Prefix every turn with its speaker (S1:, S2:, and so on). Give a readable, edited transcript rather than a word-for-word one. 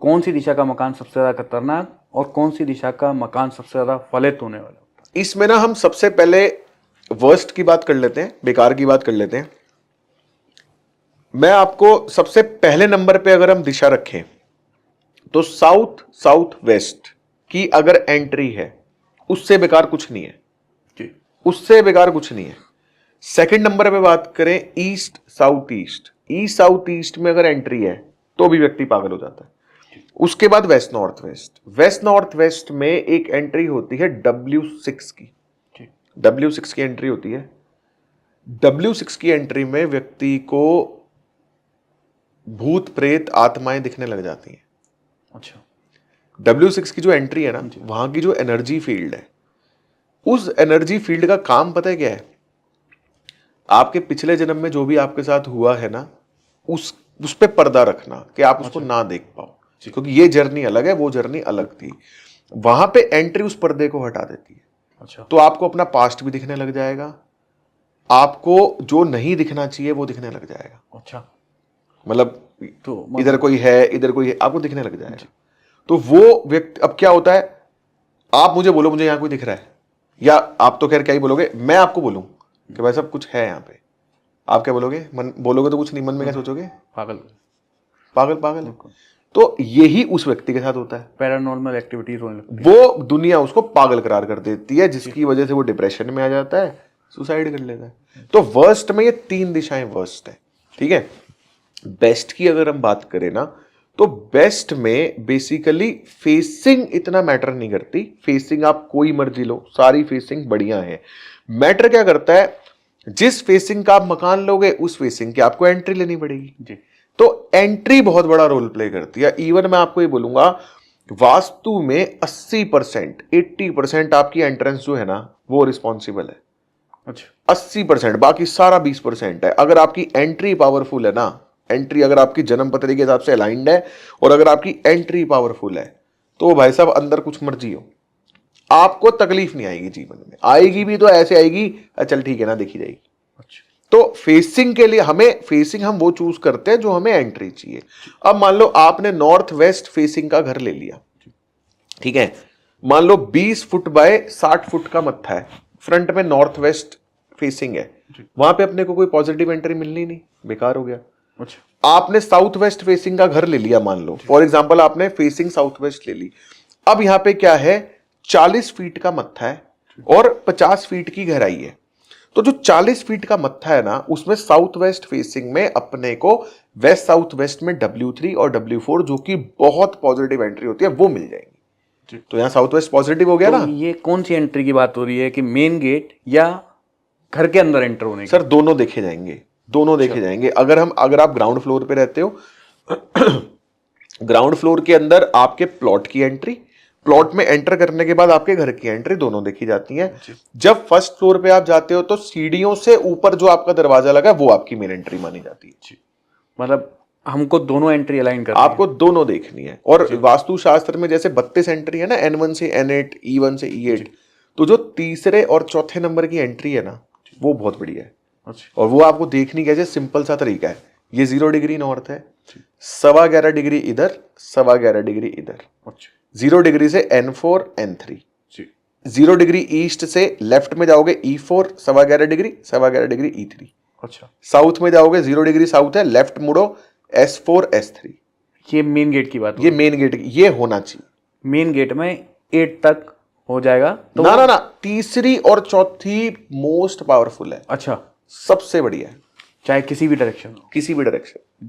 S1: कौन सी दिशा का मकान सबसे ज्यादा खतरनाक और कौन सी दिशा का मकान सबसे ज्यादा फलित होने वाला होता है?
S2: इसमें ना हम सबसे पहले वर्स्ट की बात कर लेते हैं, बेकार की बात कर लेते हैं। मैं आपको सबसे पहले नंबर पे अगर हम दिशा रखें तो साउथ साउथ वेस्ट की अगर एंट्री है, उससे बेकार कुछ नहीं है
S1: जी।
S2: उससे बेकार कुछ नहीं है। सेकंड नंबर पे बात करें east south east, east south east में अगर एंट्री है तो भी व्यक्ति पागल हो जाता है। उसके बाद west north west, west north west में एक एंट्री होती है W6 की, W6 की एंट्री होती है। W6 की एंट्री में व्यक्ति को भूत प्रेत आत्माएं दिखने लग जाती हैं।
S1: अच्छा।
S2: W6 की जो एंट्री है ना, वहां की जो एनर्जी फील्ड है, उस एनर्जी फील्ड का काम पता है क्या है? आपके पिछले जन्म में जो भी आपके साथ हुआ है ना, उस पे पर्दा रखना कि आप उसको ना देख पाओ, क्योंकि ये जर्नी अलग है, वो जर्नी अलग थी। वहां पे एंट्री उस पर्दे को हटा देती है।
S1: अच्छा।
S2: तो आपको अपना पास्ट भी दिखने लग जाएगा, आपको जो नहीं दिखना चाहिए वो दिखने लग जाएगा।
S1: अच्छा।
S2: मतलब
S1: तो
S2: इधर कोई है, इधर कोई है, आपको दिखने लग जाएगा। तो वो व्यक्ति, अब क्या होता है, आप मुझे बोलो मुझे यहां कोई दिख रहा है, या आप तो खैर क्या ही बोलोगे, मैं आपको बोलूं कि भाई साहब कुछ है यहाँ पे, आप क्या बोलोगे? मन बोलोगे तो कुछ नहीं, मन में क्या सोचोगे?
S1: पागल
S2: पागल पागल। तो यही उस व्यक्ति के साथ होता है,
S1: पैरानॉर्मल एक्टिविटीज होने लगती है।
S2: वो दुनिया उसको पागल करार कर देती है, जिसकी वजह से वो डिप्रेशन में आ जाता है, सुसाइड कर लेता है। तो वर्स्ट में ये 3 दिशाएं वर्स्ट है, ठीक है। बेस्ट की अगर हम बात करें ना, तो बेस्ट में बेसिकली फेसिंग इतना मैटर नहीं करती। फेसिंग आप कोई मर्जी लो, सारी फेसिंग बढ़िया है। मैटर क्या करता है, जिस फेसिंग का आप मकान लोगे उस फेसिंग की आपको एंट्री लेनी पड़ेगी
S1: जी।
S2: तो एंट्री बहुत बड़ा रोल प्ले करती है। इवन मैं आपको ये बोलूंगा, वास्तु में 80% 80% आपकी एंट्रेंस जो है ना, वो रिस्पॉन्सिबल है।
S1: अच्छा।
S2: 80%, बाकी सारा 20% है। अगर आपकी एंट्री पावरफुल है ना, एंट्री अगर आपकी जन्म पत्री के हिसाब से अलाइंड है और अगर आपकी एंट्री पावरफुल है, तो भाई साहब अंदर कुछ मर्जी हो, आपको तकलीफ नहीं आएगी जीवन में। आएगी भी तो ऐसे आएगी, चल ठीक है ना, देखी जाएगी।
S1: अच्छा।
S2: तो फेसिंग के लिए हमें, फेसिंग हम वो चूज करते हैं जो हमें एंट्री चाहिए। अब मान लो आपने नॉर्थ वेस्ट फेसिंग का घर ले लिया, ठीक है। मान लो 20 फुट बाय 60 फुट का मत्था है, फ्रंट में नॉर्थ वेस्ट फेसिंग है, वहां पे अपने को कोई पॉजिटिव एंट्री मिलनी नहीं, बेकार हो गया।
S1: अच्छा।
S2: आपने साउथ वेस्ट फेसिंग का घर ले लिया, मान लो फॉर एग्जांपल आपने फेसिंग साउथ वेस्ट ले ली। अब यहां पे क्या है, 40 फीट का मत्था है और 50 फीट की गहराई है। तो जो 40 फीट का मत्था है ना, उसमें साउथ वेस्ट फेसिंग में अपने को वेस्ट साउथ वेस्ट में W3 और W4 जो कि बहुत पॉजिटिव एंट्री होती है, वो मिल जाएंगी। तो यहां साउथ वेस्ट पॉजिटिव हो गया
S1: तो
S2: ना।
S1: ये कौन सी एंट्री की बात हो रही है, कि मेन गेट या घर के अंदर एंटर होने की?
S2: सर दोनों देखे जाएंगे, दोनों देखे जाएंगे। अगर आप ग्राउंड फ्लोर पे रहते हो, ग्राउंड फ्लोर के अंदर आपके प्लॉट की एंट्री, प्लॉट में एंटर करने के बाद आपके घर की एंट्री, दोनों देखी जाती हैं। जब फर्स्ट फ्लोर पे आप जाते हो तो सीढ़ियों से ऊपर जो आपका दरवाजा लगा है वो आपकी मेन एंट्री मानी जाती है।
S1: मतलब हमको दोनों एंट्री अलाइन करनी
S2: आपको दोनों देखनी है। और वास्तु शास्त्र में जैसे 32 एंट्री है ना, N1 से N8, E1 से E8, तो जो तीसरे और चौथे नंबर की एंट्री है ना, वो बहुत बढ़िया है।
S1: अच्छा।
S2: और वो आपको देखनी कैसे, सिंपल सा तरीका है। ये 0 डिग्री नॉर्थ है, 11.25 डिग्री इधर, 11.25 डिग्री इधर।
S1: अच्छा।
S2: 0 डिग्री से N4 N3, 0 डिग्री ईस्ट से लेफ्ट में जाओगे E4, 11.25 डिग्री, 11.25 डिग्री E3।
S1: अच्छा।
S2: साउथ में जाओगे 0 डिग्री साउथ है, लेफ्ट मुड़ो S4 S3।
S1: ये मेन गेट की बात
S2: ये मेन गेट, ये होना चाहिए।
S1: मेन गेट में 8 तक हो जाएगा तो
S2: ना ना ना, तीसरी और चौथी मोस्ट पावरफुल है।
S1: अच्छा।
S2: सबसे बढ़िया है,
S1: चाहे किसी भी डायरेक्शन हो।
S2: किसी भी डायरेक्शन।